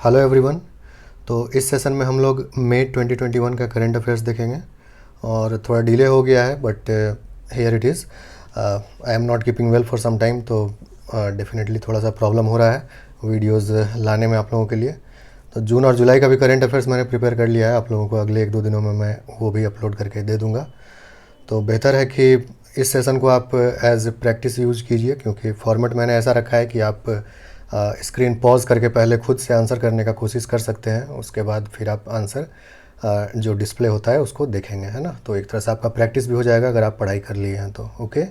Hello everyone. तो इस session में हम लोग मई 2021 का करंट अफेयर्स देखेंगे और थोड़ा डिले हो गया है but here it is. I am not keeping well for some time, तो डेफिनेटली थोड़ा सा प्रॉब्लम हो रहा है वीडियोस लाने में आप लोगों के लिए। तो जून और जुलाई का भी करंट अफेयर्स मैंने प्रिपेयर कर लिया है, आप लोगों को अगले 1-2 दिनों में मैं वो भी अपलोड करके दे दूँगा। तो बेहतर है कि इस सेशन को आप एज प्रैक्टिस यूज़ कीजिए, क्योंकि फॉर्मेट मैंने ऐसा रखा है कि आप स्क्रीन पॉज करके पहले खुद से आंसर करने का कोशिश कर सकते हैं, उसके बाद फिर आप आंसर जो डिस्प्ले होता है उसको देखेंगे, है ना। तो एक तरह से आपका प्रैक्टिस भी हो जाएगा अगर आप पढ़ाई कर लिए हैं तो। ओके,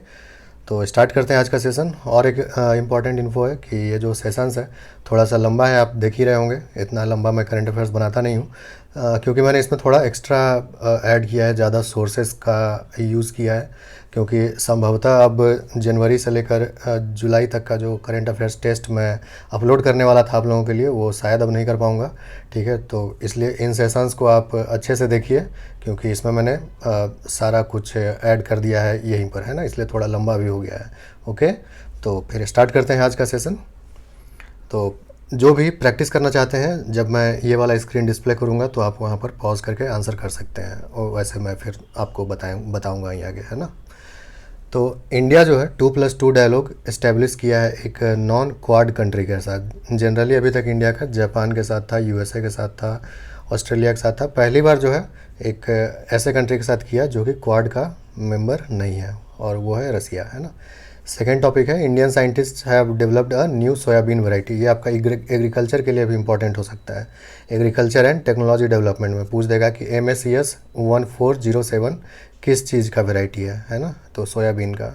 तो स्टार्ट करते हैं आज का सेशन। और एक इम्पॉर्टेंट इन्फो है कि ये जो सेशंस है थोड़ा सा लंबा है, आप देख ही रहे होंगे। इतना लंबा मैं करंट अफेयर्स बनाता नहीं हूँ, क्योंकि मैंने इसमें थोड़ा एक्स्ट्रा ऐड किया है, ज़्यादा सोर्सेस का यूज़ किया है, क्योंकि संभवतः अब जनवरी से लेकर जुलाई तक का जो करंट अफेयर्स टेस्ट मैं अपलोड करने वाला था आप लोगों के लिए, वो शायद अब नहीं कर पाऊँगा। ठीक है, तो इसलिए इन सेशंस को आप अच्छे से देखिए, क्योंकि इसमें मैंने सारा कुछ ऐड कर दिया है यहीं पर, है ना, इसलिए थोड़ा लंबा भी हो गया है। ओके, तो फिर स्टार्ट करते हैं आज का सेशन। तो जो भी प्रैक्टिस करना चाहते हैं, जब मैं ये वाला स्क्रीन डिस्प्ले करूँगा तो आप वहाँ पर पॉज करके आंसर कर सकते हैं, और वैसे मैं फिर आपको बताऊँगा ही आगे, है ना। तो इंडिया जो है 2+2 डायलॉग इस्टेब्लिश किया है एक नॉन क्वाड कंट्री के साथ। जनरली अभी तक इंडिया का जापान के साथ था, यूएसए के साथ था, ऑस्ट्रेलिया के साथ था। पहली बार जो है एक ऐसे कंट्री के साथ किया जो कि क्वाड का मेंबर नहीं है, और वो है रसिया, है ना। सेकेंड टॉपिक है Indian scientist have developed a new soybean variety. ये आपका एग्रीकल्चर के लिए भी इंपॉर्टेंट हो सकता है। एग्रीकल्चर एंड टेक्नोलॉजी डेवलपमेंट में पूछ देगा कि MSCS 1407 किस चीज़ का वैरायटी है ना, तो सोयाबीन का।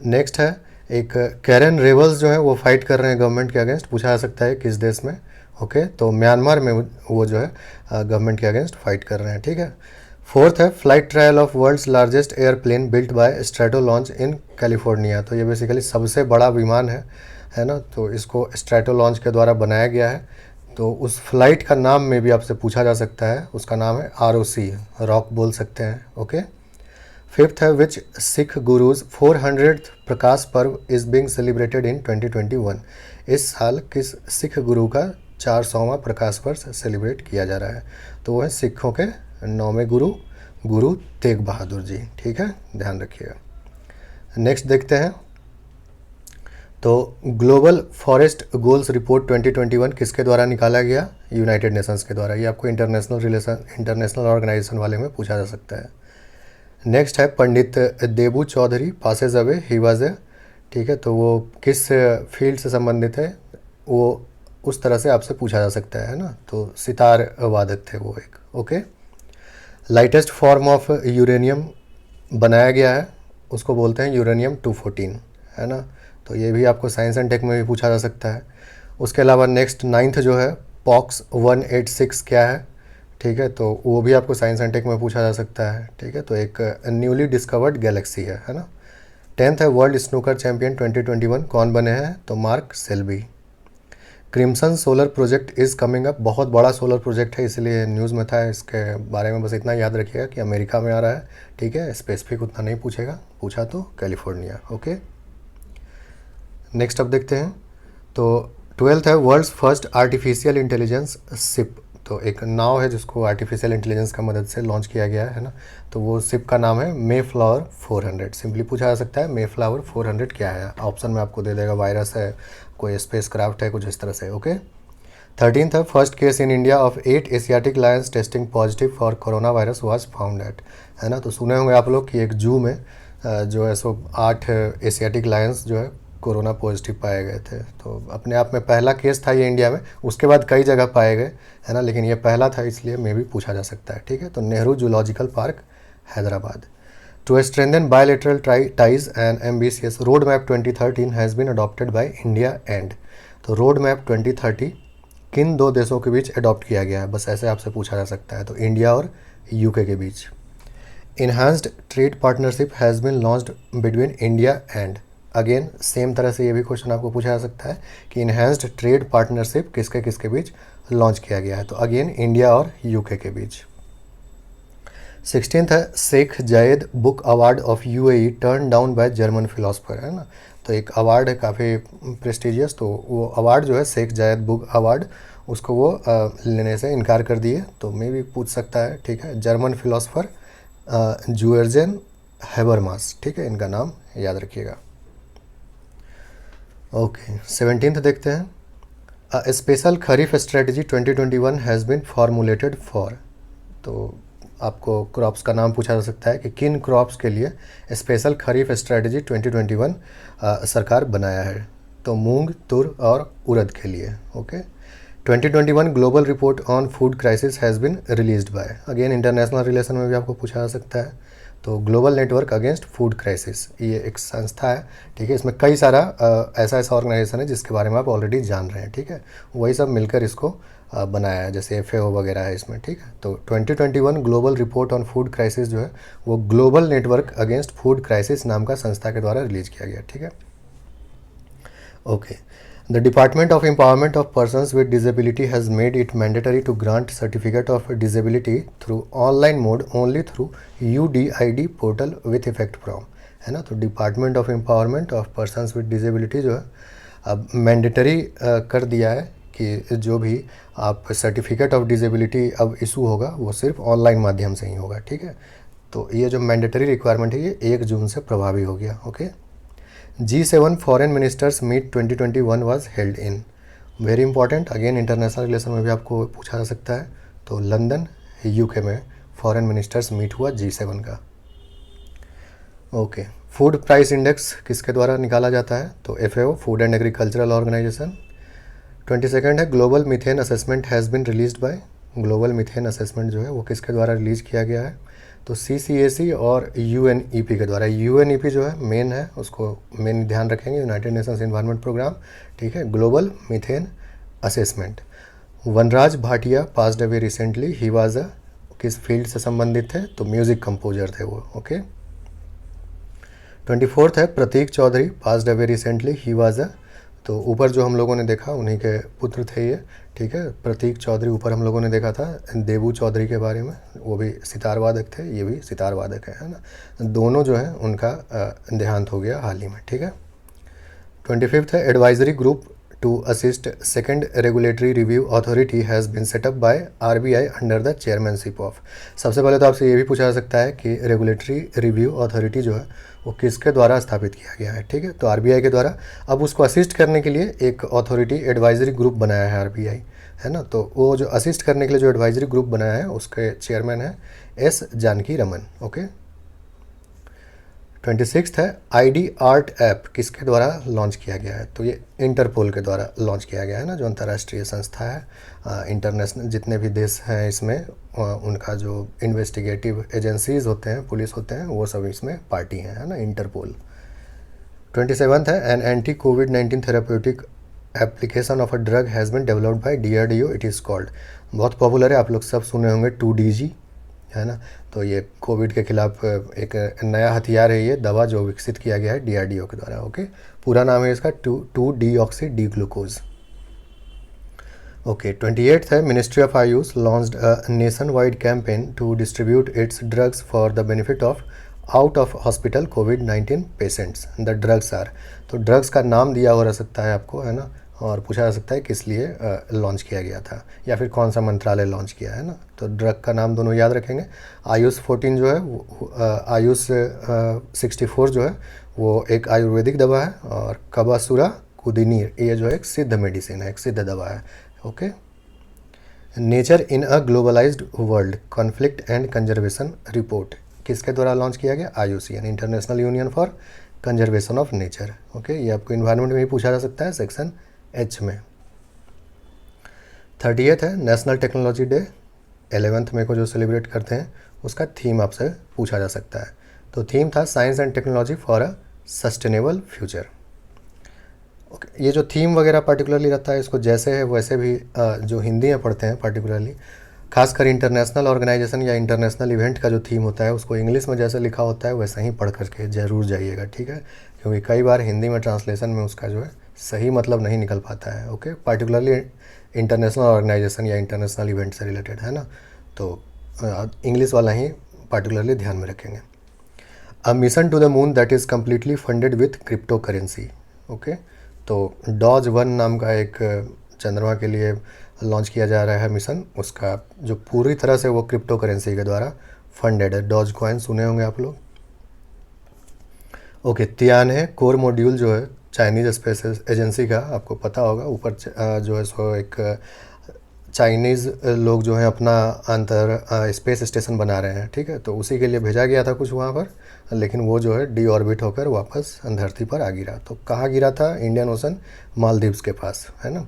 नेक्स्ट है एक कैरन रेवल्स जो है वो फाइट कर रहे हैं गवर्नमेंट के अगेंस्ट, पूछा जा सकता है किस देश में। ओके, तो म्यांमार में वो जो है गवर्नमेंट के अगेंस्ट फाइट कर रहे हैं। ठीक है। फोर्थ है flight trial of world's largest airplane built by Stratolaunch in California. तो ये बेसिकली सबसे बड़ा विमान है ना, तो इसको स्ट्रैटो लॉन्च के द्वारा बनाया गया है। तो उस फ्लाइट का नाम में भी आपसे पूछा जा सकता है, उसका नाम है ROC, रॉक बोल सकते हैं। ओके। फिफ्थ है विच Sikh gurus 400th Prakash Parv is being celebrated in 2021। इस साल किस सिख गुरु का 400वां प्रकाश पर्व सेलिब्रेट किया जा रहा है, तो वो है सिखों के 9वें गुरु, गुरु तेग बहादुर जी। ठीक है, ध्यान रखिएगा। नेक्स्ट देखते हैं। तो ग्लोबल फॉरेस्ट गोल्स रिपोर्ट 2021 किसके द्वारा निकाला गया? यूनाइटेड नेशंस के द्वारा। ये आपको इंटरनेशनल ऑर्गेनाइजेशन वाले में पूछा जा सकता है। नेक्स्ट है Pandit Debu Chaudhary passes away he was a. ठीक है, तो वो किस फील्ड से संबंधित है, वो उस तरह से आपसे पूछा जा सकता है ना, तो सितार वादक थे वो एक। Okay. Lightest form of uranium बनाया गया है, उसको बोलते हैं यूरेनियम 214, है ना। तो ये भी आपको साइंस एंड टेक में भी पूछा जा सकता है। उसके अलावा नेक्स्ट 9th जो है पॉक्स 186 क्या है? ठीक है, तो वो भी आपको साइंस एंड टेक में पूछा जा सकता है। ठीक है, तो एक न्यूली डिस्कवर्ड गैलेक्सी है ना। 10th है वर्ल्ड स्नूकर चैंपियन 2021 कौन बने हैं? तो Mark Selby. Crimson solar project is coming up, बहुत बड़ा सोलर प्रोजेक्ट है, इसलिए न्यूज़ में था। इसके बारे में बस इतना याद रखिएगा कि अमेरिका में आ रहा है। ठीक है, स्पेसिफिक उतना नहीं पूछेगा, पूछा तो कैलिफोर्निया। ओके, नेक्स्ट अब देखते हैं। तो 12th है world's first artificial intelligence ship. तो एक नाव है जिसको आर्टिफिशियल इंटेलिजेंस का मदद से लॉन्च किया गया है ना, तो वो शिप का नाम है मेफ्लावर 400। सिंपली पूछा जा सकता है मेफ्लावर 400 क्या है, ऑप्शन में आपको दे देगा वायरस है, कोई स्पेस क्राफ्ट है, कुछ इस तरह से। ओके। 13th है first case in India of 8 Asiatic Lions testing positive for corona virus was found at, है ना। तो सुने होंगे आप लोग कि एक जू में जो है सो 8 एशियाटिक लायंस जो है कोरोना पॉजिटिव पाए गए थे। तो अपने आप में पहला केस था ये इंडिया में, उसके बाद कई जगह पाए गए, है ना, लेकिन ये पहला था, इसलिए मे भी पूछा जा सकता है। ठीक है, तो Nehru zoological park Hyderabad. To strengthen bilateral ties and ambitious road map 2013 has been adopted by India and. तो रोड मैप 2030 किन दो देशों के बीच अडॉप्ट किया गया है, बस ऐसे आपसे पूछा जा सकता है, तो इंडिया और UK के बीच। Enhanced trade partnership has been launched between India and. Again same तरह से ये भी क्वेश्चन आपको पूछा जा सकता है कि इन्हांस्ड ट्रेड पार्टनरशिप किसके किसके बीच लॉन्च किया गया है, तो अगेन इंडिया और UK के बीच। 16th है Sheikh Zayed book award of UAE turn down by German philosopher, है ना। तो एक अवार्ड है काफ़ी प्रेस्टिजियस, तो वो अवार्ड जो है शेख जायद बुक अवार्ड, उसको वो लेने से इनकार कर दिए। तो मैं भी पूछ सकता है, ठीक है। जर्मन फिलोसफर जूर्जेन हैबरमास, ठीक है, इनका नाम याद रखिएगा। ओके, 17th देखते हैं। A special kharif strategy 2021 has been formulated for. तो आपको क्रॉप्स का नाम पूछा जा सकता है कि किन क्रॉप्स के लिए स्पेशल खरीफ स्ट्रेटजी 2021 सरकार बनाया है। तो मूंग, तुर और उड़द के लिए। Okay, 2021 global report on food crisis has been released by. Again international relation में भी आपको पूछा जा सकता है। तो global network against food crisis, ये एक संस्था है, ठीक है। इसमें कई सारा ऐसा ऑर्गेनाइजेशन है जिसके बारे में आप ऑलरेडी जान रहे हैं, ठीक है। वही सब मिलकर इसको बनाया है, जैसे FAO वगैरह है इसमें, ठीक है। तो 2021 global report on food crisis जो है वो global network against food crisis नाम का संस्था के द्वारा रिलीज किया गया, ठीक है। Okay, the department of empowerment of persons with disability has made it mandatory to grant certificate of disability through online mode only through UDID portal with effect from, है ना। तो department of empowerment of persons with disability जो है अब mandatory कर दिया है कि जो भी आप सर्टिफिकेट ऑफ डिसेबिलिटी अब इशू होगा वो सिर्फ ऑनलाइन माध्यम से ही होगा, ठीक है। तो ये जो मैंडेटरी रिक्वायरमेंट है ये 1 जून से प्रभावी हो गया। Okay, G7 foreign ministers meet 2021 was held in. Very important, again international relation में भी आपको पूछा जा सकता है। तो लंदन UK में फॉरेन मिनिस्टर्स मीट हुआ G7 का। ओके, फूड प्राइस इंडेक्स किसके द्वारा निकाला जाता है? तो FAO, food and agricultural organization. 22nd है global methane assessment has been released by. Global methane assessment जो है वो किसके द्वारा रिलीज़ किया गया है? तो CCAC और UNEP के द्वारा। UNEP जो है मेन है, उसको मेन ध्यान रखेंगे, यूनाइटेड नेशंस एनवायरनमेंट प्रोग्राम, ठीक है। Global methane assessment. Vanraj Bhatia passed away recently, he was अ, किस फील्ड से संबंधित थे? तो म्यूज़िक कंपोजर थे वो। ओके, 24th है Pratik Chaudhary passed away recently, he was a, तो ऊपर जो हम लोगों ने देखा उन्हीं के पुत्र थे ये, ठीक है। प्रतीक चौधरी ऊपर हम लोगों ने देखा था देबू चौधरी के बारे में, वो भी सितार वादक थे, ये भी सितार वादक है ना। दोनों जो है उनका देहांत हो गया हाल ही में, ठीक है। 25th है advisory group to assist second regulatory review authority has been set up by RBI under the chairmanship of. सबसे पहले तो आपसे ये भी पूछा जा सकता है कि रेगुलेटरी रिव्यू अथॉरिटी जो है वो किसके द्वारा स्थापित किया गया है, ठीक है। तो RBI के द्वारा। अब उसको असिस्ट करने के लिए एक अथॉरिटी एडवाइजरी ग्रुप बनाया है RBI, है ना। तो वो जो असिस्ट करने के लिए जो एडवाइजरी ग्रुप बनाया है उसके चेयरमैन है S Janaki Raman. Okay, 26th है ID आर्ट ऐप किसके द्वारा लॉन्च किया गया है? तो ये इंटरपोल के द्वारा लॉन्च किया गया है ना, जो अंतर्राष्ट्रीय संस्था है। इंटरनेशनल जितने भी देश हैं इसमें उनका जो इन्वेस्टिगेटिव एजेंसीज होते हैं, पुलिस होते हैं, वो सब इसमें पार्टी हैं, है ना, इंटरपोल। 27th है an anti COVID-19 therapeutic application of a drug has been developed by DRDO, it is called. बहुत पॉपुलर है, आप लोग सब सुने होंगे 2DG, है ना। तो ये कोविड के खिलाफ एक नया हथियार है, ये दवा जो विकसित किया गया है DRDO के द्वारा। ओके, पूरा नाम है इसका 2-deoxy D-ग्लूकोज। ओके, 28th है ministry of Ayush launched a nationwide campaign to distribute its drugs for the benefit of out of hospital COVID-19 patients. The drugs are, तो ड्रग्स का नाम दिया हो रह सकता है आपको, है ना, और पूछा जा सकता है किस लिए लॉन्च किया गया था या फिर कौन सा मंत्रालय लॉन्च किया है ना। तो ड्रग का नाम दोनों याद रखेंगे। आयुष 14 जो है आयुष 64 जो है वो एक आयुर्वेदिक दवा है, और कबासुरा कुदिनीर ये जो है एक सिद्ध मेडिसिन है, एक सिद्ध दवा है। Okay, nature in a globalised world conflict and conservation report किसके द्वारा लॉन्च किया गया? IUCN, international union for conservation of nature. Okay, ये आपको इन्वायरमेंट में भी पूछा जा सकता है सेक्शन H में। 30th है नेशनल टेक्नोलॉजी डे, 11th में को जो सेलिब्रेट करते हैं उसका थीम आपसे पूछा जा सकता है। तो थीम था science and technology for a sustainable future. Okay, ये जो थीम वगैरह पर्टिकुलरली रहता है इसको जैसे है वैसे भी जो हिंदी में पढ़ते हैं पर्टिकुलरली, खासकर इंटरनेशनल ऑर्गेनाइजेशन या इंटरनेशनल इवेंट का जो थीम होता है उसको इंग्लिश में जैसे लिखा होता है वैसा ही पढ़ करके ज़रूर जाइएगा, ठीक है। क्योंकि कई बार हिंदी में ट्रांसलेशन में उसका जो है सही मतलब नहीं निकल पाता है। ओके, पार्टिकुलरली इंटरनेशनल ऑर्गेनाइजेशन या इंटरनेशनल इवेंट से रिलेटेड, है ना, तो इंग्लिश वाला ही पार्टिकुलरली ध्यान में रखेंगे। A mission to the moon that is completely funded with crypto currency. Okay, तो डॉज 1 नाम का एक चंद्रमा के लिए लॉन्च किया जा रहा है मिशन, उसका जो पूरी तरह से वो क्रिप्टो करेंसी के द्वारा फंडेड है। डॉज कॉइन सुने होंगे आप लोग। ओके, तियाने कोर मॉड्यूल जो है चाइनीज़ स्पेस एजेंसी का, आपको पता होगा, ऊपर जो है सो एक चाइनीज़ लोग जो हैं अपना अंतर स्पेस स्टेशन बना रहे हैं, ठीक है। तो उसी के लिए भेजा गया था कुछ वहाँ पर, लेकिन वो जो है डी ऑर्बिट होकर वापस धरती पर आ गिरा। तो कहाँ गिरा था? इंडियन ओशन, मालदीव्स के पास, है ना।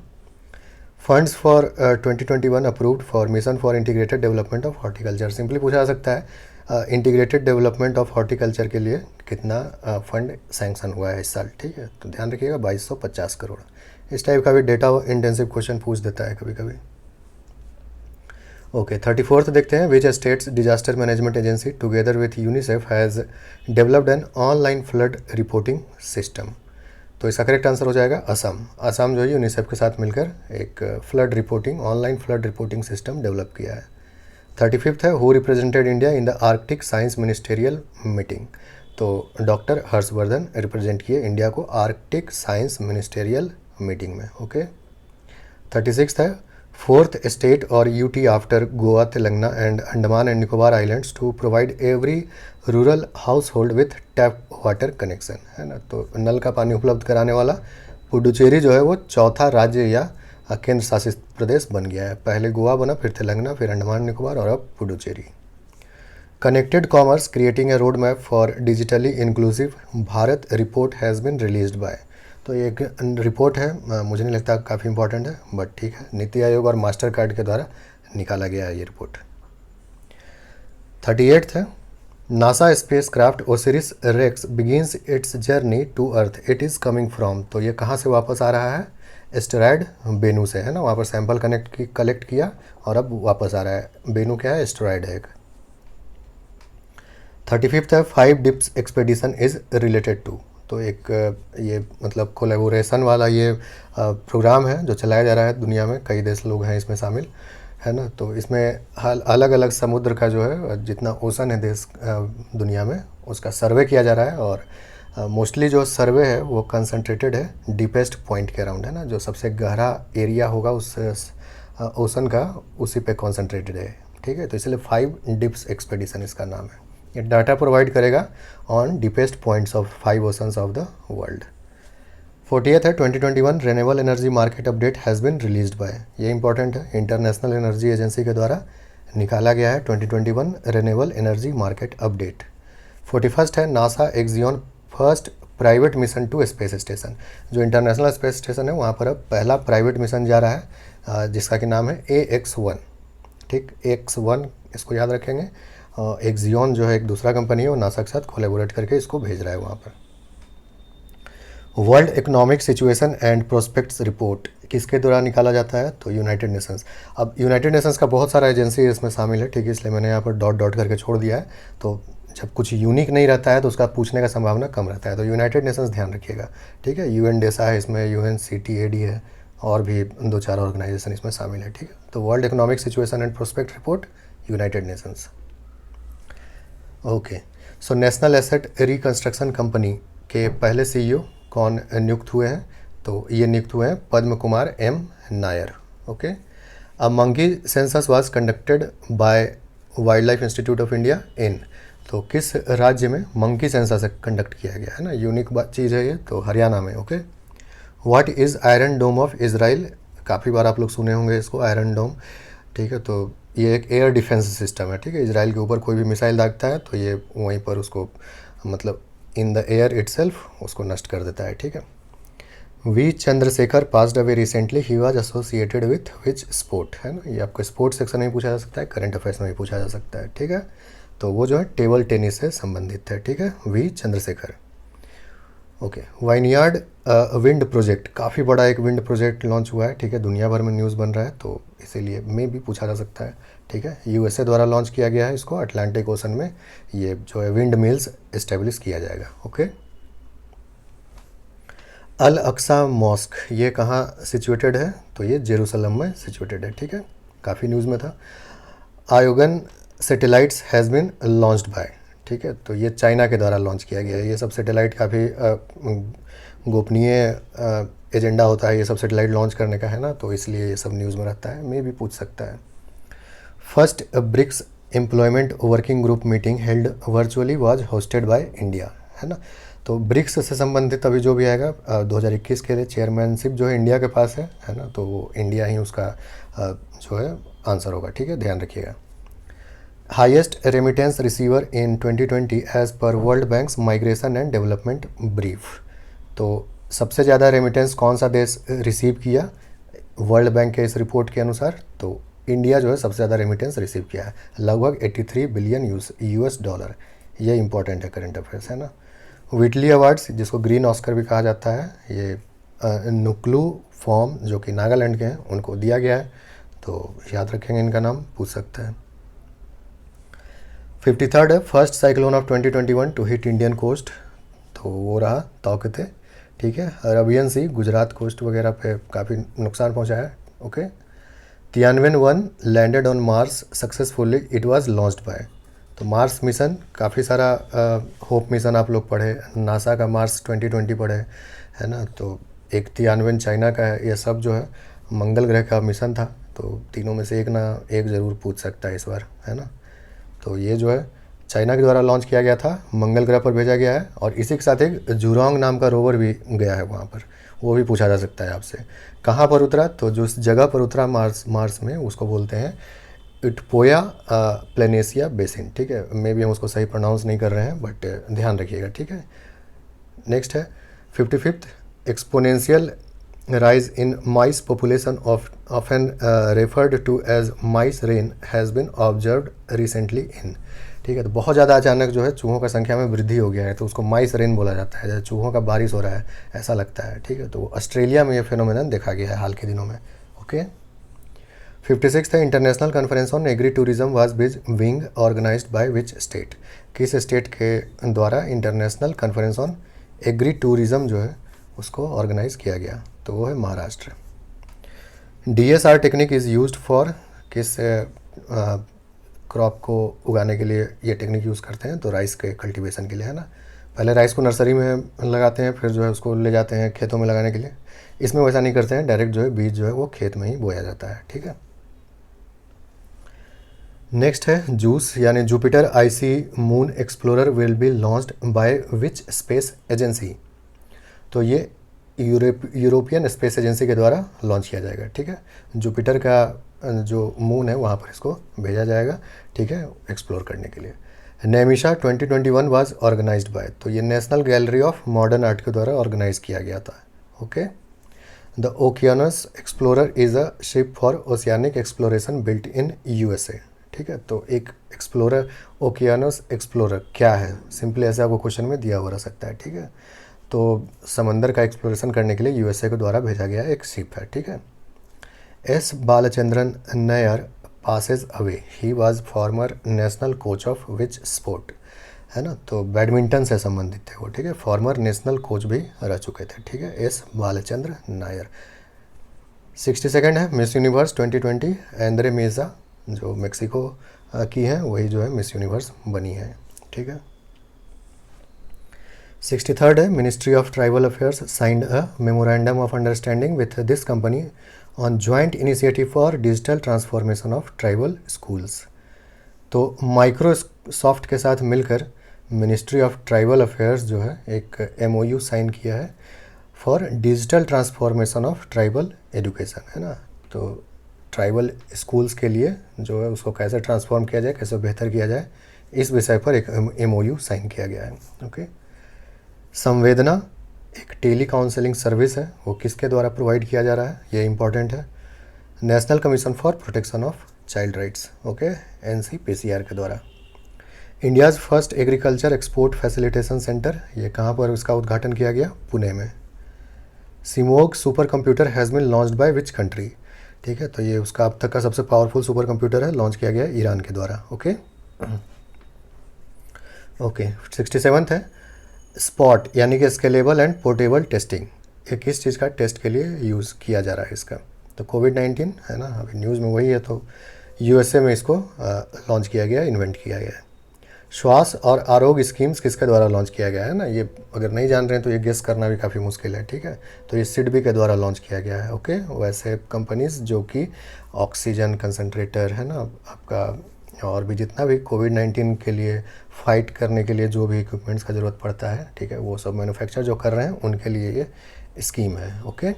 Funds for 2021 approved for mission for integrated development of horticulture. Simply पूछा जा सकता है इंटीग्रेटेड डेवलपमेंट ऑफ हॉर्टिकल्चर के लिए कितना फंड सैंक्शन हुआ है इस साल, ठीक है। तो ध्यान रखिएगा 2250 करोड़। इस टाइप का भी डेटा इंटेंसिव क्वेश्चन पूछ देता है कभी कभी। ओके, 34th देखते हैं। Which states disaster management agency together with UNICEF has developed an online flood reporting system. तो इसका करेक्ट आंसर हो जाएगा असम। असम जो है यूनिसेफ के साथ मिलकर एक flood reporting, online flood reporting system develop किया है। 35th है। Who represented India in the Arctic science ministerial meeting. तो डॉक्टर हर्षवर्धन रिप्रेजेंट किए इंडिया को आर्कटिक साइंस मिनिस्टेरियल मीटिंग में। ओके, 36th है। 4th स्टेट और UT after Goa, Telangana and Andaman and Nicobar islands to provide every rural household with tap water connection, है ना। तो नल का पानी उपलब्ध कराने वाला पुडुचेरी जो है वो चौथा राज्य या केंद्र शासित प्रदेश बन गया है। पहले गोवा बना, फिर तेलंगाना, फिर अंडमान निकोबार और अब Puducherry. Connected commerce creating a road map for digitally inclusive Bharat report has been released bye. तो ये एक रिपोर्ट है, मुझे नहीं लगता काफ़ी इंपॉर्टेंट है, बट ठीक है। नीति आयोग और मास्टर कार्ड के द्वारा निकाला गया है ये रिपोर्ट। 38th है। NASA spacecraft Osiris Rex begins its journey to Earth, it is coming from. तो ये कहाँ से वापस आ रहा है? एस्टेरॉयड बेनू से, है ना। वहाँ पर सैंपल कलेक्ट किया और अब वापस आ रहा है। बेनू क्या है? एस्टेरॉयड है एक। 35th है। 5 deeps expedition is related to. तो एक ये मतलब कोलेबोरेशन वाला ये प्रोग्राम है जो चलाया जा रहा है दुनिया में, कई देश लोग हैं इसमें शामिल, है ना। तो इसमें अलग अलग समुद्र का जो है जितना ओशन है देश दुनिया में, उसका सर्वे किया जा रहा है। और मोस्टली जो सर्वे है वो कंसंट्रेटेड है डीपेस्ट पॉइंट के अराउंड, है ना। जो सबसे गहरा एरिया होगा उस ओशन का, उसी पे कॉन्सेंट्रेटेड है, ठीक है। तो इसलिए 5 डिप्स एक्सपेडिशन इसका नाम है। ये डाटा प्रोवाइड करेगा on deepest points of 5 oceans of the world. 40th है। 2021 renewable energy market update has been released bye. ये इंपॉर्टेंट है, इंटरनेशनल एनर्जी एजेंसी के द्वारा निकाला गया है 2021 renewable energy market update. 41st है। NASA Axiom first private mission to space station. जो इंटरनेशनल स्पेस स्टेशन है वहाँ पर अब पहला प्राइवेट मिशन जा रहा है जिसका कि नाम है AX1, ठीक। AX1 इसको याद रखेंगे। एक्सियोन जो है एक दूसरा कंपनी है, वो नासा के साथ कोलैबोरेट करके इसको भेज रहा है वहाँ पर। World economic situation and prospects report किसके द्वारा निकाला जाता है? तो यूनाइटेड नेशंस। अब यूनाइटेड नेशंस का बहुत सारा एजेंसी इसमें शामिल है, ठीक है, इसलिए मैंने यहाँ पर डॉट डॉट करके छोड़ दिया है। तो जब कुछ यूनिक नहीं रहता है तो उसका पूछने का संभावना कम रहता है। तो यूनाइटेड नेशंस ध्यान रखिएगा, ठीक है। UNDESA है इसमें, UNCTAD है, और भी 2-4 ऑर्गेनाइजेशन इसमें शामिल है, ठीक है। तो world economic situation and prospect report, United Nations. Okay, so national asset reconstruction company के पहले CEO कौन नियुक्त हुए हैं? तो ये नियुक्त हुए हैं Padma Kumar M Nair. Okay, a monkey census was conducted by Wildlife Institute of India in. तो किस राज्य में मंकी सेंसस कंडक्ट किया गया है ना, यूनिक चीज़ है ये, तो हरियाणा में। Okay, what is Iron Dome of Israel? काफ़ी बार आप लोग सुने होंगे इसको, आयरन डोम, ठीक है। तो ये एक एयर डिफेंस सिस्टम है, ठीक है। इजराइल के ऊपर कोई भी मिसाइल दागता है तो ये वहीं पर उसको मतलब इन द एयर इटसेल्फ उसको नष्ट कर देता है, ठीक है। V Chandrasekhar passed away recently, he was associated with which sport, है ना। ये आपको स्पोर्ट्स सेक्शन में पूछा जा सकता है, करंट अफेयर्स में भी पूछा जा सकता है, ठीक है। तो वो जो है टेबल टेनिस से संबंधित है, ठीक है, V Chandrasekhar. Okay, Vineyard Wind project, काफ़ी बड़ा एक विंड प्रोजेक्ट लॉन्च हुआ है, ठीक है। दुनिया भर में न्यूज़ बन रहा है, तो इसीलिए में भी पूछा जा सकता है, ठीक है। USA द्वारा लॉन्च किया गया है इसको, अटलांटिक ओशन में ये जो है विंड मिल्स इस्टेब्लिश किया जाएगा। ओके, अल अक्सा मॉस्क ये कहाँ सिचुएटेड है? तो ये जेरूसलम में सिचुएटेड है, ठीक है, काफ़ी न्यूज़ में था। आयोगन satellites has been launched by, ठीक है, तो ये चाइना के द्वारा लॉन्च किया गया है। ये सब सैटेलाइट काफ़ी गोपनीय एजेंडा होता है ये सब सैटेलाइट लॉन्च करने का, है ना, तो इसलिए ये सब न्यूज़ में रहता है, मैं भी पूछ सकता है। First BRICS employment working group meeting held virtually was hosted by India, है ना। तो ब्रिक्स से संबंधित अभी जो भी आएगा 2021 के लिए चेयरमैनशिप जो है इंडिया के पास है ना, तो वो इंडिया ही उसका जो है आंसर होगा, ठीक है, ध्यान रखिएगा। Highest remittance receiver in 2020 as per World Bank's migration and development brief. तो सबसे ज़्यादा रेमिटेंस कौन सा देश रिसीव किया वर्ल्ड बैंक के इस रिपोर्ट के अनुसार? तो इंडिया जो है सबसे ज़्यादा रेमिटेंस रिसीव किया है, लगभग 83 बिलियन यूएस डॉलर। ये इंपॉर्टेंट है करंट अफेयर्स, है ना। व्हिटली अवार्ड्स, जिसको ग्रीन ऑस्कर भी कहा जाता है, ये नुक्लू फॉर्म जो कि नागालैंड के हैं उनको दिया गया है, तो याद रखेंगे, इनका नाम पूछ सकते हैं। 53rd है first cyclone of 2021 to hit Indian coast, तो वो रहा तौकते, ठीक है। अरबियन सी गुजरात कोस्ट वगैरह पे काफ़ी नुकसान पहुंचा है, okay. Tianwen landed on Mars successfully, it was launched by. तो मार्स मिशन काफ़ी सारा होप मिशन आप लोग पढ़े, नासा का मार्स 2020 पढ़े, है ना, तो एक तियानवेन चाइना का है, ये सब जो है मंगल ग्रह का मिशन था, तो तीनों में से एक ना एक ज़रूर पूछ सकता है इस बार, है ना। तो ये जो है चाइना के द्वारा लॉन्च किया गया था, मंगल ग्रह पर भेजा गया है, और इसी के साथ एक जुरांग नाम का रोवर भी गया है वहाँ पर, वो भी पूछा जा सकता है आपसे। कहाँ पर उतरा? तो जो जगह पर उतरा मार्स में उसको बोलते हैं इटपोया प्लेनेसिया बेसिन, ठीक है। मे भी हम उसको सही प्रोनाउंस नहीं कर रहे हैं, बट ध्यान रखिएगा, ठीक है। नेक्स्ट है 55th exponential rise in mice population of often referred to as mice rain has been observed recently in, ठीक है। तो बहुत ज़्यादा अचानक जो है चूहों का संख्या में वृद्धि हो गया है, तो उसको माइस रेन बोला जाता है, जैसे चूहों का बारिश हो रहा है ऐसा लगता है, ठीक है। तो ऑस्ट्रेलिया में ये फिनोमेनन देखा गया है हाल के दिनों में, ओके। 56th है international conference on agri tourism was being organised by which state, किस स्टेट के द्वारा international conference on agri tourism जो है उसको ऑर्गेनाइज किया गया? तो वो है Maharashtra. DSR technique is used for, किस क्रॉप को उगाने के लिए ये टेक्निक यूज़ करते हैं? तो राइस के कल्टीवेशन के लिए, है ना। पहले राइस को नर्सरी में लगाते हैं, फिर जो है उसको ले जाते हैं खेतों में लगाने के लिए। इसमें वैसा नहीं करते हैं, डायरेक्ट जो है बीज जो है वो खेत में ही बोया जाता है, ठीक है। नेक्स्ट है जूस यानी Jupiter IC moon explorer will be launched by which space agency? तो ये यूरोपियन स्पेस एजेंसी के द्वारा लॉन्च किया जाएगा, ठीक है। जुपिटर का जो मून है वहाँ पर इसको भेजा जाएगा, ठीक है, एक्सप्लोर करने के लिए। नेमिशा 2021 वाज ऑर्गेनाइज्ड बाय, तो ये National Gallery of Modern Art के द्वारा ऑर्गेनाइज किया गया था, okay. The Okeanos Explorer is a ship for oceanic exploration built in USA, ठीक है। तो एक एक्सप्लोरर, ओकियानस एक्सप्लोरर क्या है? सिंपली ऐसे आपको क्वेश्चन में दिया हुआ रह सकता है, ठीक है। तो समंदर का एक्सप्लोरेशन करने के लिए USA के द्वारा भेजा गया एक शिप है, ठीक है। S Balachandran Nair Passage away, he was farmer national coach of which sport, है ना। तो बैडमिंटन से संबंधित थे वो, ठीक है, फॉर्मर नेशनल कोच भी रह चुके थे, ठीक है, S बालचंद्र नायर। 62nd है मिस यूनिवर्स 2020 एंद्रे मेजा, जो मेक्सिको की है वही जो है मिस यूनिवर्स बनी है, ठीक है। 63rd है ministry of tribal affairs signed a memorandum of understanding with this company on joint initiative for digital transformation of tribal schools. तो माइक्रोसॉफ्ट के साथ मिलकर मिनिस्ट्री ऑफ ट्राइबल अफेयर्स जो है एक MOU साइन किया है for digital transformation of tribal education, है ना। तो ट्राइबल स्कूल्स के लिए जो है उसको कैसे ट्रांसफॉर्म किया जाए, कैसे बेहतर किया जाए, इस विषय पर एक MOU साइन किया गया है, ओके। संवेदना एक टेली काउंसलिंग सर्विस है, वो किसके द्वारा प्रोवाइड किया जा रहा है? ये इंपॉर्टेंट है, National Commission for Protection of Child Rights, okay, NCPCR के द्वारा। India's first agriculture export facilitation centre, ये कहाँ पर उसका उद्घाटन किया गया? पुणे में। Simorgh super computer has been launched by which country, ठीक है। तो ये उसका अब तक का सबसे पावरफुल सुपर कंप्यूटर है, लॉन्च किया गया है ईरान के द्वारा, ओके। 67th है स्पॉट यानी कि स्केलेबल एंड पोर्टेबल टेस्टिंग, ये किस चीज़ का टेस्ट के लिए यूज़ किया जा रहा है इसका? तो कोविड-19, है ना, अभी न्यूज़ में वही है, तो USA में इसको लॉन्च किया गया, इन्वेंट किया गया है। श्वास और आरोग्य स्कीम्स किसके द्वारा लॉन्च किया गया है ना, ये अगर नहीं जान रहे हैं तो ये गेस करना भी काफ़ी मुश्किल है, ठीक है। तो ये सिडबी के द्वारा लॉन्च किया गया है, ओके। वैसे कंपनीज जो कि ऑक्सीजन कंसंट्रेटर है ना आपका, और भी जितना भी कोविड-19 के लिए फाइट करने के लिए जो भी इक्विपमेंट्स का ज़रूरत पड़ता है, ठीक है, वो सब मैन्युफैक्चर जो कर रहे हैं उनके लिए ये स्कीम है, okay.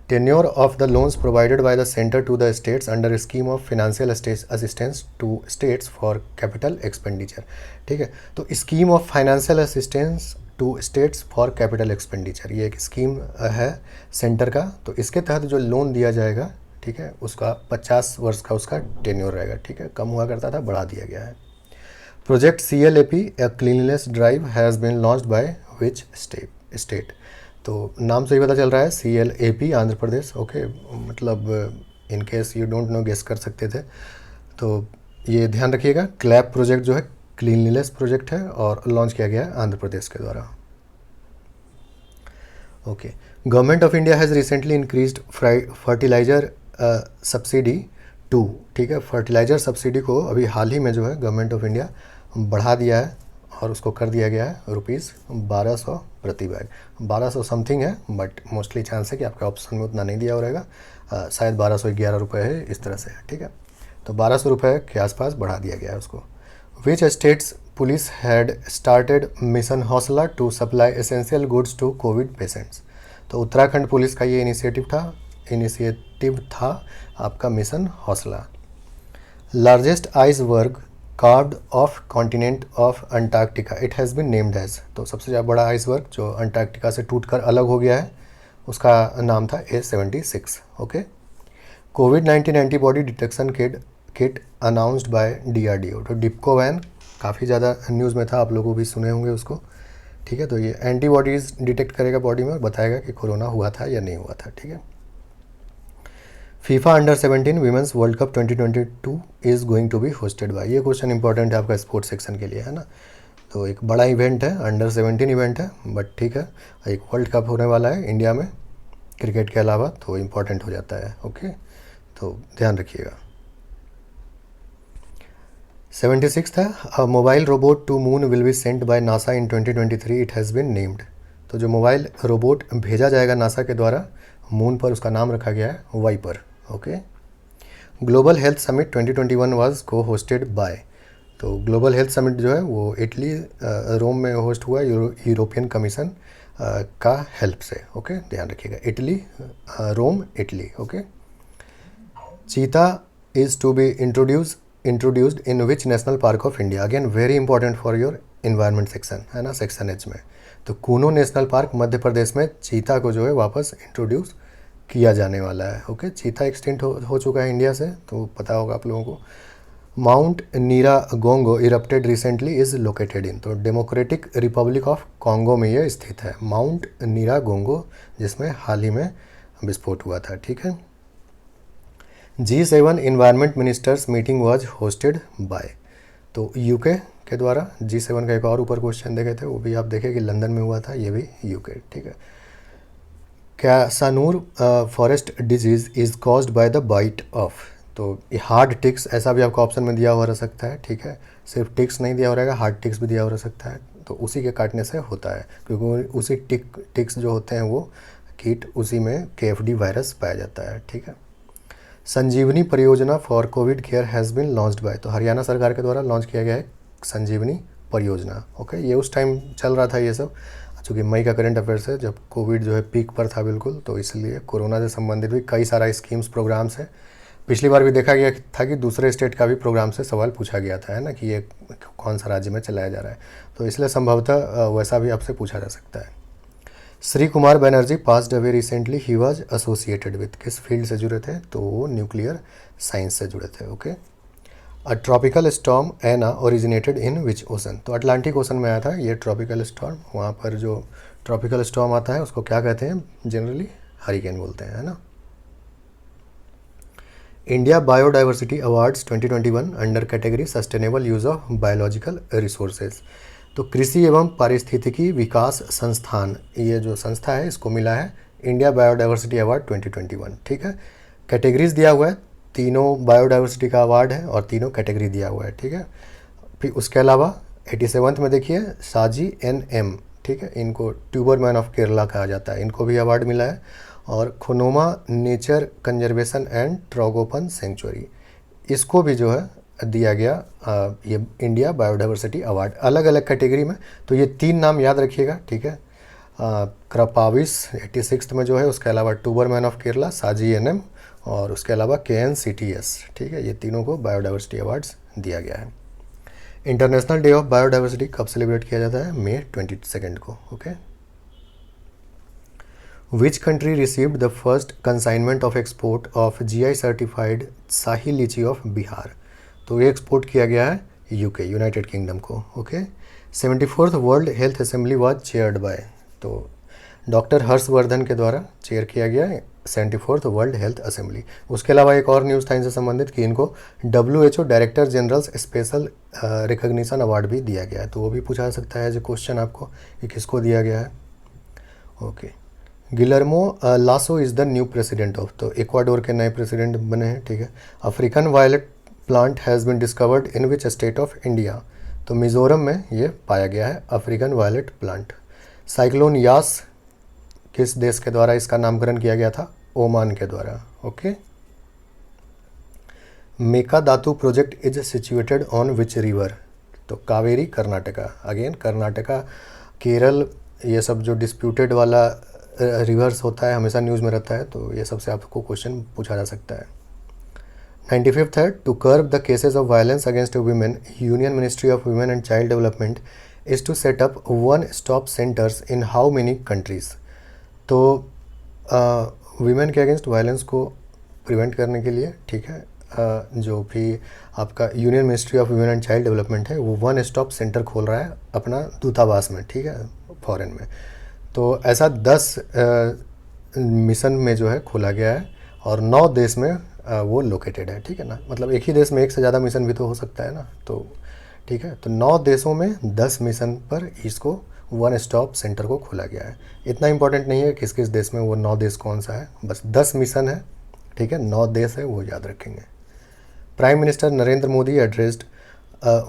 Tenure of the loans provided by the center to the states under a scheme of financial assistance to states for capital expenditure, ठीक है। तो scheme of financial assistance to states for capital expenditure, ये एक scheme है centre का। तो इसके तहत जो लोन दिया जाएगा, ठीक है, उसका 50 वर्ष का उसका टेन्योर रहेगा, ठीक है। कम हुआ करता था, बढ़ा दिया गया है। Project CLAP a cleanliness drive has been launched by which state, तो नाम से ही पता चल रहा है CLAP आंध्र प्रदेश, ओके। मतलब in case you don't know guess कर सकते थे, तो ये ध्यान रखिएगा। क्लैप प्रोजेक्ट जो है क्लीनलीनेस प्रोजेक्ट है और लॉन्च किया गया है आंध्र प्रदेश के द्वारा, okay. Government of India has recently increased fertiliser subsidy to, ठीक है। फर्टिलाइजर सब्सिडी को अभी हाल ही में जो है गवर्नमेंट ऑफ इंडिया बढ़ा दिया है और उसको कर दिया गया है ₹1200 प्रति बैग। 1200 समथिंग है, बट मोस्टली चांस है कि आपके ऑप्शन में उतना नहीं दिया हो रहेगा, शायद 1211 रुपये है, इस तरह से है, ठीक है। तो 1200 रुपये के आसपास बढ़ा दिया गया है उसको। Which states police had started mission Hausla to supply essential goods to Covid patients, तो उत्तराखंड पुलिस का ये इनिशिएटिव था आपका mission Hausla. Largest iceberg carved off continent of Antarctica it has been named as, तो सबसे ज़्यादा बड़ा आइसबर्ग जो अंटार्कटिका से टूटकर अलग हो गया है उसका नाम था A76, okay. Covid antibody detection kit announced by DRDO, तो डिप्को वैन काफ़ी ज़्यादा न्यूज़ में था, आप लोगों भी सुने होंगे उसको, ठीक है। तो ये एंटीबॉडीज़ डिटेक्ट करेगा बॉडी में, बताएगा कि कोरोना हुआ था या नहीं हुआ था, ठीक है। फीफा अंडर-17 women's world cup 2022 is going to be hosted by, ये क्वेश्चन इंपॉर्टेंट है आपका स्पोर्ट्स सेक्शन के लिए, है ना। तो एक बड़ा इवेंट है, अंडर-17 इवेंट है, बट ठीक है, एक वर्ल्ड कप होने वाला है इंडिया में क्रिकेट के अलावा, तो इम्पॉर्टेंट हो जाता है, ओके। तो ध्यान रखिएगा। 76 है, a mobile robot to moon will be sent by NASA in 2023 it has been named, तो जो मोबाइल रोबोट भेजा जाएगा नासा के द्वारा मून पर, उसका नाम रखा गया है VIPER, okay. Global health summit 2021 was co hosted by, तो ग्लोबल हेल्थ समिट जो है वो इटली रोम में होस्ट हुआ यूरोपियन कमीशन का हेल्प से, ओके। ध्यान रखिएगा, Italy Rome Italy, okay. Cheetah is to be introduced in which national park of India, again very important for your environment section, है ना, सेक्शन H में। तो कूनो नेशनल पार्क मध्य प्रदेश में चीता को जो है वापस इंट्रोड्यूस किया जाने वाला है, ओके। चीता एक्सटिंक्ट हो चुका है इंडिया से, तो पता होगा आप लोगों को। Mount Nyiragongo erupted recently is located in, तो डेमोक्रेटिक रिपब्लिक ऑफ कॉन्गो में ये स्थित है माउंट नीरागोंगो, जिसमें हाल ही में विस्फोट हुआ था, ठीक है। G7 environment ministers meeting was hosted by, तो यूके के द्वारा G7 का एक और ऊपर क्वेश्चन देखे थे, वो भी आप देखें कि लंदन में हुआ था, ये भी यूके, ठीक है। Kyasanur forest disease is caused by the bite of, तो हार्ड टिक्स, ऐसा भी आपका ऑप्शन में दिया हुआ रह सकता है, ठीक है। सिर्फ टिक्स नहीं दिया हो रहेगा, हार्ड टिक्स भी दिया हुआ रह सकता है, तो उसी के काटने से होता है, क्योंकि उसी टिक्स जो होते हैं वो कीट, उसी में KFD वायरस पाया जाता है, ठीक है। संजीवनी परियोजना for COVID care has been launched by, तो हरियाणा सरकार के द्वारा लॉन्च किया गया है संजीवनी परियोजना, ओके। ये उस टाइम चल रहा था ये सब, चूँकि मई का करंट अफेयर्स है, जब कोविड जो है पीक पर था बिल्कुल, तो इसलिए कोरोना से संबंधित भी कई सारा स्कीम्स प्रोग्राम्स है। पिछली बार भी देखा गया था कि दूसरे स्टेट का भी प्रोग्राम से सवाल पूछा गया था, है ना, कि ये कौन सा राज्य में चलाया जा रहा है, तो इसलिए संभवतः वैसा भी आपसे पूछा जा सकता है। Shri Kumar Banerjee passed away recently, he was associated with, किस फील्ड से जुड़े थे, तो वो न्यूक्लियर साइंस से जुड़े थे, okay. A tropical storm Ana originated in which ocean, तो अटलांटिक ओशन में आया था ये ट्रॉपिकल स्टॉर्म, वहाँ पर जो ट्रॉपिकल स्टॉर्म आता है उसको क्या कहते हैं, जनरली हरिकेन बोलते हैं, है ना। India biodiversity awards 2021 under category sustainable use of biological resources, तो कृषि एवं पारिस्थितिकी विकास संस्थान, ये जो संस्था है इसको मिला है इंडिया बायोडाइवर्सिटी अवार्ड 2021, ठीक है। कैटेगरीज दिया हुआ है, तीनों बायोडाइवर्सिटी का अवार्ड है और तीनों कैटेगरी दिया हुआ है, ठीक है। फिर उसके अलावा 87th में देखिए साजी NM, ठीक है, इनको ट्यूबर मैन ऑफ केरला कहा जाता है, इनको भी अवार्ड मिला है। और खुनोमा नेचर कंजर्वेशन एंड ट्रोगोपन सेंचुरी, इसको भी जो है दिया गया ये इंडिया बायोडाइवर्सिटी अवार्ड, अलग अलग कैटेगरी में। तो ये 3 नाम याद रखिएगा, ठीक है। क्रपाविस 86th में जो है, उसके अलावा ट्यूबर मैन ऑफ केरला, साजी NM, और उसके अलावा KNCTS, ठीक है, ये तीनों को बायोडाइवर्सिटी अवार्ड्स दिया गया है। इंटरनेशनल डे ऑफ बायोडाइवर्सिटी कब सेलिब्रेट किया जाता है? May 22 को, okay. Which country received the first consignment of export of GI certified Shahi litchi of Bihar? तो ये एक्सपोर्ट किया गया है UK, यूनाइटेड किंगडम को, okay. 74th world health assembly was chaired by, तो डॉक्टर हर्षवर्धन के द्वारा चेयर किया गया है 74th वर्ल्ड हेल्थ असेंबली। उसके अलावा एक और न्यूज़ था इनसे संबंधित कि इनको WHO director generals special recognition award भी दिया गया है, तो वो भी पूछा जा सकता है एज ए क्वेश्चन आपको कि किसको दिया गया है, okay. Guillermo Lasso is the new president of, तो इक्वाडोर के नए प्रेसिडेंट बने हैं, ठीक है। African violet plant has been discovered in which state of India, तो मिज़ोरम में ये पाया गया है African violet plant. Cyclone Yaas किस देश के द्वारा इसका नामकरण किया गया था? ओमान के द्वारा, okay. Mekedatu project is situated on which river, तो कावेरी कर्नाटका, अगेन कर्नाटका, केरल, ये सब जो डिस्प्यूटेड वाला रिवर्स होता है हमेशा न्यूज़ में रहता है, तो ये सबसे आपको क्वेश्चन पूछा जा सकता है। 95th है, to curb the cases of violence against women, union ministry of women and child development is to set up one stop centres in how many countries, तो वीमेन के अगेंस्ट वायलेंस को prevent करने के लिए, ठीक है, जो भी आपका union ministry of women and child development है वो वन स्टॉप सेंटर खोल रहा है अपना दूतावास में, ठीक है, फॉरेन में। तो ऐसा 10 मिशन में जो है खोला गया है और 9 देश में वो लोकेटेड है, ठीक है ना, मतलब एक ही देश में एक से ज़्यादा मिशन भी तो हो सकता है ना, तो ठीक है। तो 9 देशों में 10 मिशन पर इसको वन स्टॉप सेंटर को खोला गया है। इतना इंपॉर्टेंट नहीं है किस किस देश में, वो 9 देश कौन सा है, बस 10 मिशन है, ठीक है, 9 देश है, वो याद रखेंगे। Prime Minister Narendra Modi addressed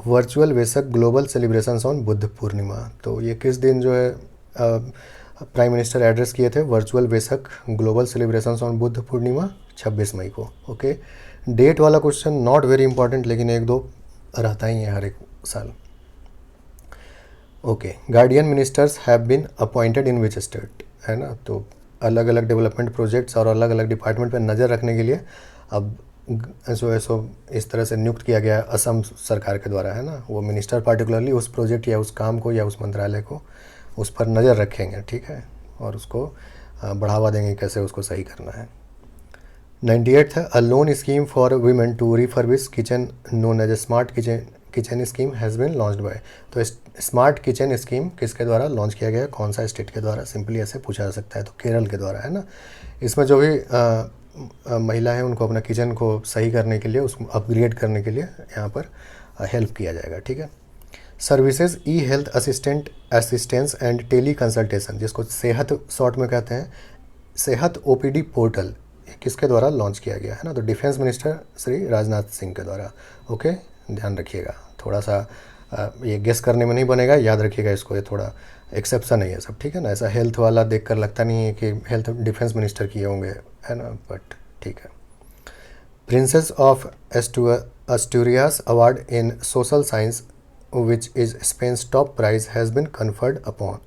virtual Vesak global celebrations on Buddha Purnima, तो ये किस दिन जो है प्राइम मिनिस्टर एड्रेस किए थे virtual Vesak global celebrations on Buddha Purnima? 26 मई को, ओके। डेट वाला क्वेश्चन नॉट वेरी इंपॉर्टेंट, लेकिन 1-2 रहता ही है हर एक साल, okay. Guardian ministers have been appointed in which state, है ना, तो अलग अलग डेवलपमेंट प्रोजेक्ट्स और अलग अलग डिपार्टमेंट पर नज़र रखने के लिए अब ऐसो इस तरह से नियुक्त किया गया असम सरकार के द्वारा, है ना, वो मिनिस्टर पार्टिकुलरली उस प्रोजेक्ट या उस काम को या उस मंत्रालय को उस पर नज़र रखेंगे, ठीक है, और उसको बढ़ावा देंगे कैसे उसको सही करना है। 98th है, a loan scheme for women to refurbish kitchen known as a smart kitchen scheme has been launched by, तो स्मार्ट किचन स्कीम किसके द्वारा लॉन्च किया गया है, कौन सा स्टेट के द्वारा, सिंपली ऐसे पूछा जा सकता है, तो केरल के द्वारा, है ना। इसमें जो भी महिला है उनको अपना किचन को सही करने के लिए, उसको अपग्रेड करने के लिए यहाँ पर हेल्प किया जाएगा, ठीक है। Services e health assistance and teleconsultation, जिसको सेहत शॉर्ट में कहते हैं, सेहत OPD पोर्टल किसके द्वारा लॉन्च किया गया है ना, तो डिफेंस मिनिस्टर श्री राजनाथ सिंह के द्वारा, ओके। ध्यान रखिएगा, थोड़ा सा ये गेस करने में नहीं बनेगा, याद रखिएगा इसको, ये थोड़ा एक्सेप्शन है ये सब, ठीक है ना, ऐसा हेल्थ वाला देखकर लगता नहीं है कि हेल्थ डिफेंस मिनिस्टर किए होंगे, है ना, बट ठीक है। Princess of Asturias award in social science which is Spain's top prize has been conferred upon,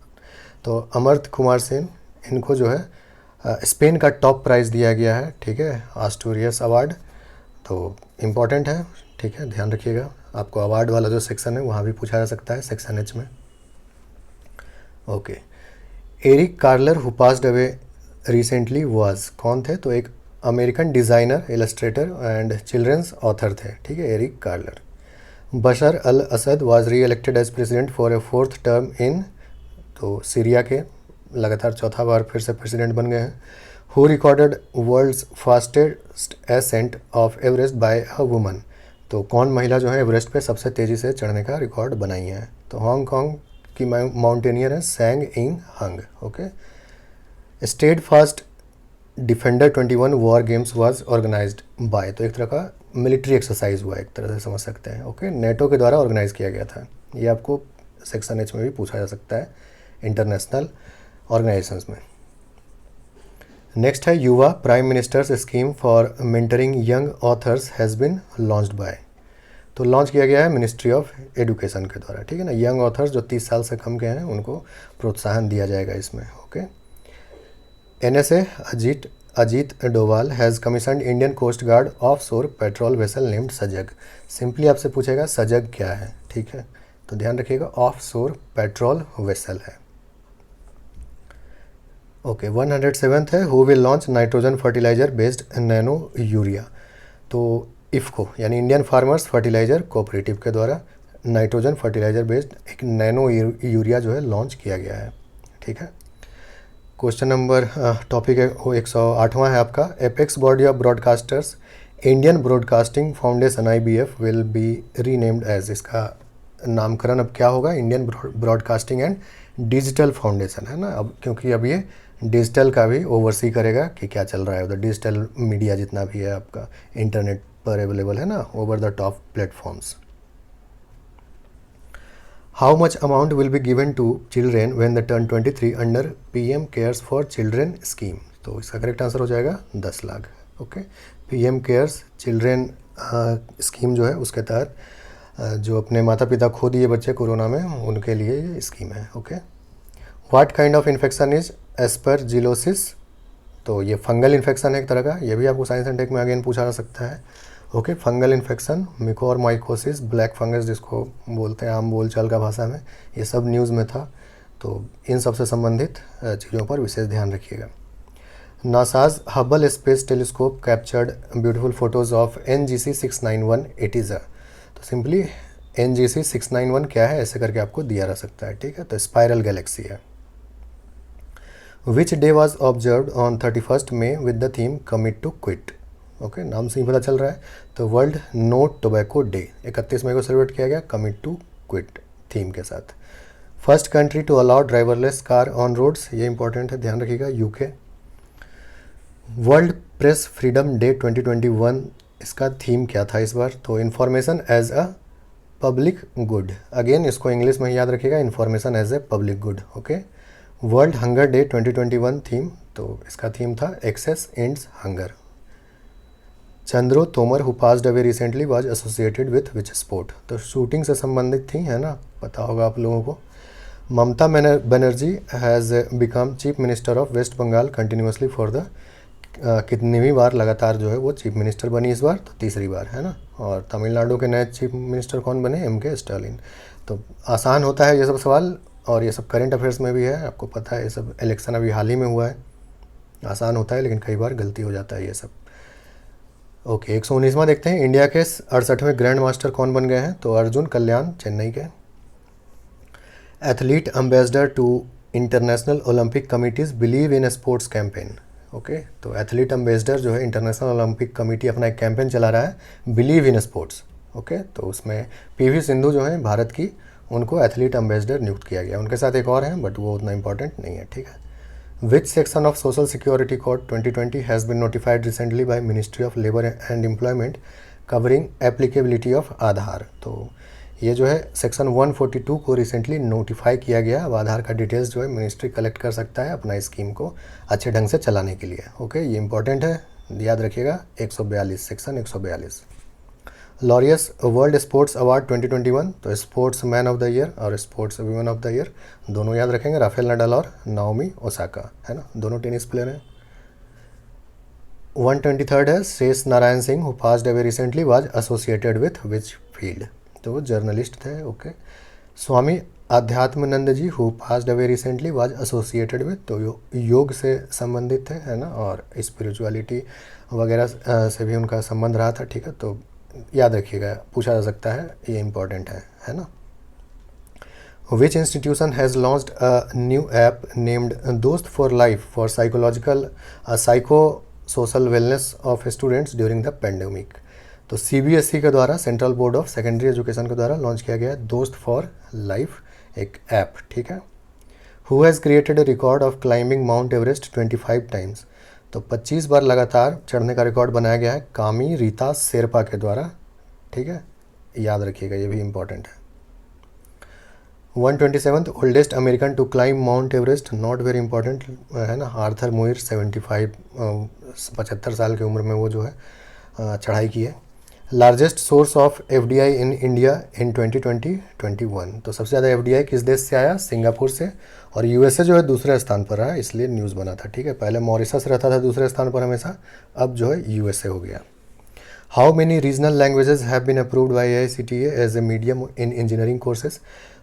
तो अमर्त्य कुमार सेन, इनको जो है स्पेन का टॉप प्राइज़ दिया गया है, ठीक है, एस्टूरियस अवार्ड, तो इम्पॉर्टेंट है, ठीक है, ध्यान रखिएगा। आपको अवार्ड वाला जो सेक्शन है वहाँ भी पूछा जा सकता है, सेक्शन H में, okay. Eric Carle who passed away recently was, कौन थे, तो एक American designer, illustrator and children's author थे, ठीक है, Eric Carle. Bashar al Assad was re-elected as president for a 4th term in, तो Syria के लगातार 4था बार फिर से प्रेसिडेंट बन गए हैं। Who recorded world's fastest ascent of Everest by a woman, तो कौन महिला जो है एवरेस्ट पे सबसे तेज़ी से चढ़ने का रिकॉर्ड बनाई है, तो हांगकांग की माउंटेनियर है Tsang Yin Hung, okay. Steadfast Defender 21 war games was organised by, तो एक तरह का मिलिट्री एक्सरसाइज हुआ, एक तरह से समझ सकते हैं। ओके, नेटो के द्वारा ऑर्गेनाइज़ किया गया था। ये आपको सेक्शन एच में भी पूछा जा सकता है इंटरनेशनल ऑर्गेनाइजेशंस में। नेक्स्ट है युवा prime ministers scheme for mentoring young authors has been launched by. तो लॉन्च किया गया है मिनिस्ट्री ऑफ एजुकेशन के द्वारा, ठीक है ना। यंग ऑथर्स जो 30 साल से कम के हैं उनको प्रोत्साहन दिया जाएगा इसमें। Okay, NSA Ajit Doval has commissioned Indian coast guard offshore patrol vessel named Sajag. Simply आपसे पूछेगा सजग क्या है, ठीक है, तो ध्यान रखिएगा ऑफ शोर पेट्रोल वेसल है। ओके, 107th है who will launch nitrogen fertiliser based nano urea. तो इफ़को यानी इंडियन फार्मर्स फर्टिलाइजर कोऑपरेटिव के द्वारा नाइट्रोजन फर्टिलाइजर बेस्ड एक नैनो यूरिया जो है लॉन्च किया गया है, ठीक है। क्वेश्चन नंबर टॉपिक है वो 108वां है आपका। Apex body of broadcasters Indian broadcasting foundation IBF will be renamed as. इसका नामकरण अब क्या होगा, Indian broadcasting and digital foundation, है ना। अब क्योंकि अब ये डिजिटल का भी ओवरसी करेगा कि क्या चल रहा है उधर, डिजिटल मीडिया जितना भी है आपका इंटरनेट पर अवेलेबल है ना, over the top platforms. How much amount will be given to children when they turn 23 under PM cares for children scheme. तो इसका करेक्ट आंसर हो जाएगा 10 lakh. Okay, PM cares children scheme जो है उसके तहत जो अपने माता पिता खो दिए बच्चे कोरोना में उनके लिए ये स्कीम है। Okay, what kind of infection is aspergillosis. तो ये फंगल इन्फेक्शन है एक तरह का, ये भी आपको साइंस एंड टेक में अगेन पूछा जा सकता है। Okay, fungal infection, mucormycosis, black fungus जिसको बोलते हैं आम बोलचाल का भाषा में, ये सब न्यूज़ में था। तो इन सब से संबंधित चीज़ों पर विशेष ध्यान रखिएगा। NASA's Hubble space telescope captured beautiful photos of NGC 691 एटिज़ा। तो सिंपली NGC 691 क्या है ऐसे करके आपको दिया जा सकता है, ठीक है। तो स्पाइरल गैलेक्सी है। Which day was observed on 31 May with the theme commit to quit. Okay, नाम से ही पता चल रहा है। तो वर्ल्ड नो टोबैको डे 31 मई को सेलिब्रेट किया गया कमिट टू क्विट थीम के साथ। First country to allow driverless car on roads, ये इंपॉर्टेंट है, ध्यान रखिएगा, UK। World press freedom day 2021, इसका थीम क्या था इस बार, तो information as a public good. Again इसको इंग्लिश में याद रखिएगा, information as a public good. Okay, world hunger day 2021 theme, तो इसका थीम था access ends hunger. Chandro Tomar who passed away recently was associated with which sport. तो शूटिंग से संबंधित थी, है ना, पता होगा आप लोगों को। Mamata Banerjee has become chief minister of West Bengal continuously for the कितनीवीं बार लगातार जो है वो चीफ मिनिस्टर बनी इस बार, तो तीसरी बार, है ना। और तमिलनाडु के नए चीफ मिनिस्टर कौन बने, MK स्टालिन। तो आसान होता है ये सब सवाल, और ये सब करंट अफेयर्स में भी है, आपको पता है ये सब इलेक्शन अभी हाल ही में हुआ है। आसान होता है लेकिन कई बार गलती हो जाता है ये सब। ओके, 119वां देखते हैं। इंडिया के 68वें ग्रैंड मास्टर कौन बन गए हैं, तो अर्जुन कल्याण चेन्नई के। Athlete ambassador to international Olympic committee's believe in sports campaign. Okay, तो एथलीट एम्बेसडर जो है इंटरनेशनल ओलंपिक कमेटी अपना एक कैंपेन चला रहा है बिलीव इन स्पोर्ट्स। ओके, तो उसमें PV सिंधु जो है भारत की, उनको एथलीट एम्बेसडर नियुक्त किया गया। उनके साथ एक और हैं बट वो उतना इंपॉर्टेंट नहीं है, ठीक है। Which section of social security code 2020 has been notified recently by Ministry of Labour and Employment covering applicability of Aadhaar. तो ये जो है सेक्शन 142 को रिसेंटली नोटिफाई किया गया। अब आधार का डिटेल्स जो है मिनिस्ट्री कलेक्ट कर सकता है अपना स्कीम को अच्छे ढंग से चलाने के लिए। ओके, ये इंपॉर्टेंट है, याद रखिएगा। 142 section 142। Laureus world sports award 2021, तो sports man of the year और sports women of the year दोनों याद रखेंगे, राफेल नडाल और नाओमी ओसाका, है ना, दोनों टेनिस प्लेयर हैं। 123rd है Shesh Narayan Singh who passed away recently was associated with which field, तो वो जर्नलिस्ट थे। Okay, Swami Adhyatmananda ji who passed away recently was associated with, तो योग से संबंधित थे, है ना, और स्पिरिचुअलिटी वगैरह से भी उनका संबंध रहा था, ठीक है। तो याद रखिएगा, पूछा जा सकता है, ये इंपॉर्टेंट है ना। Which institution has launched a new app named Dost for life for psychological psycho social wellness of students during the pandemic. तो CBSE के द्वारा, central board of secondary education के द्वारा लॉन्च किया गया है दोस्त फॉर लाइफ एक ऐप, ठीक है। Who has created a record of climbing mount Everest 25 times. तो 25 बार लगातार चढ़ने का रिकॉर्ड बनाया गया है कामी रीता शेरपा के द्वारा, ठीक है, याद रखिएगा, ये भी इम्पॉर्टेंट है। 127th oldest American to climb mount Everest, not very important है ना, आर्थर मुइर 75 साल की उम्र में वो जो है चढ़ाई की है। Largest source of FDI in India in 2020-21, तो सबसे ज़्यादा एफडीआई किस देश से आया, सिंगापुर से, और यूएसए जो है दूसरे स्थान पर रहा, इसलिए न्यूज़ बना था, ठीक है। पहले मॉरिशस रहता था दूसरे स्थान पर हमेशा, अब जो है यूएसए हो गया। How many regional languages have been approved by AICTE as a medium in engineering courses,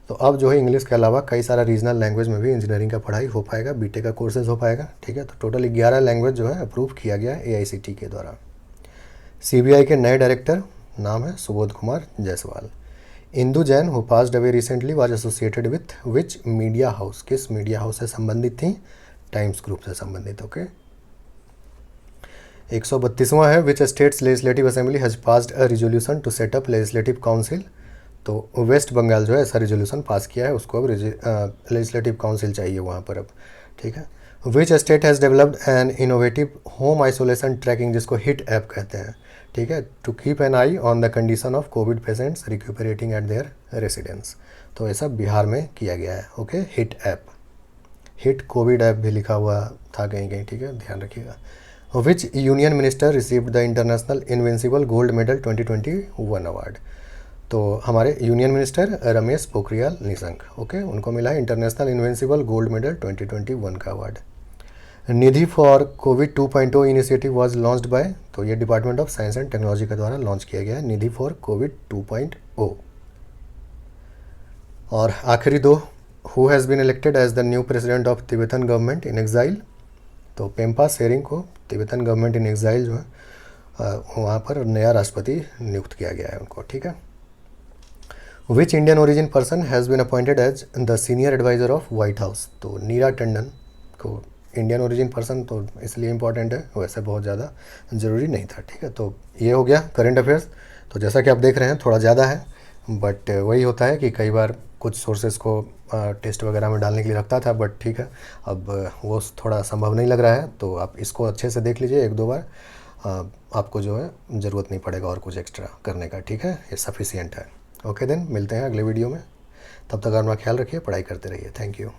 तो अब जो है इंग्लिश के अलावा कई सारा रीजनल लैंग्वेज में भी इंजीनियरिंग का पढ़ाई हो पाएगा, बीटेक का कोर्सेज हो पाएगा, ठीक है। तो टोटल 11 लैंग्वेज जो है अप्रूव किया गया है AICTE के द्वारा। CBI के नए डायरेक्टर नाम है Subodh Kumar Jaiswal. Indu Jain who passed away recently was associated with which media house, किस मीडिया हाउस से संबंधित थी, टाइम्स ग्रुप से संबंधित, ओके। 132वां है which states legislative assembly has passed a resolution to set up legislative council, तो वेस्ट बंगाल जो है ऐसा रिजोल्यूशन पास किया है, उसको अब लेजिस्लेटिव काउंसिल चाहिए वहाँ पर अब, ठीक है। Which state has developed an innovative home isolation tracking, जिसको हिट ऐप कहते हैं, ठीक है, to keep an eye on the condition of COVID patients recuperating at their residence, तो ऐसा बिहार में किया गया है, okay. HIT app, HIT COVID app भी लिखा हुआ था कहीं कहीं, ठीक है, ध्यान रखिएगा। विच union minister received the international invincible gold medal 2021 award, तो हमारे union minister Ramesh Pokhriyal Nishank, okay, उनको मिला है इंटरनेशनल इनविंसिबल गोल्ड मेडल 2021 का award. Nidhi for Covid 2.0 initiative was launched by, तो ये department of science and technology के द्वारा लॉन्च किया गया है निधि फॉर कोविड 2.0। और आखिरी दो, who has been elected as the new president of Tibetan government in exile, तो पेम्पा सेरिंग को तिब्बतन गवर्नमेंट इन एग्जाइल जो है वहाँ पर नया राष्ट्रपति नियुक्त किया गया है उनको, ठीक है। Which Indian origin person has been appointed as the senior adviser of White House, तो नीरा टंडन को, इंडियन ओरिजिन पर्सन तो इसलिए इम्पॉर्टेंट है, वैसे बहुत ज़्यादा ज़रूरी नहीं था, ठीक है। तो ये हो गया करंट अफेयर्स। तो जैसा कि आप देख रहे हैं थोड़ा ज़्यादा है, बट वही होता है कि कई बार कुछ सोर्सेज को टेस्ट वगैरह में डालने के लिए रखता था, बट ठीक है, अब वो थोड़ा संभव नहीं लग रहा है, तो आप इसको अच्छे से देख लीजिए 1-2 बार, आपको जो है ज़रूरत नहीं पड़ेगा और कुछ एक्स्ट्रा करने का, ठीक है, ये सफिशियंट है। ओके देन, मिलते हैं अगले वीडियो में, तब तक अपना ख्याल रखिए, पढ़ाई करते रहिए, थैंक यू।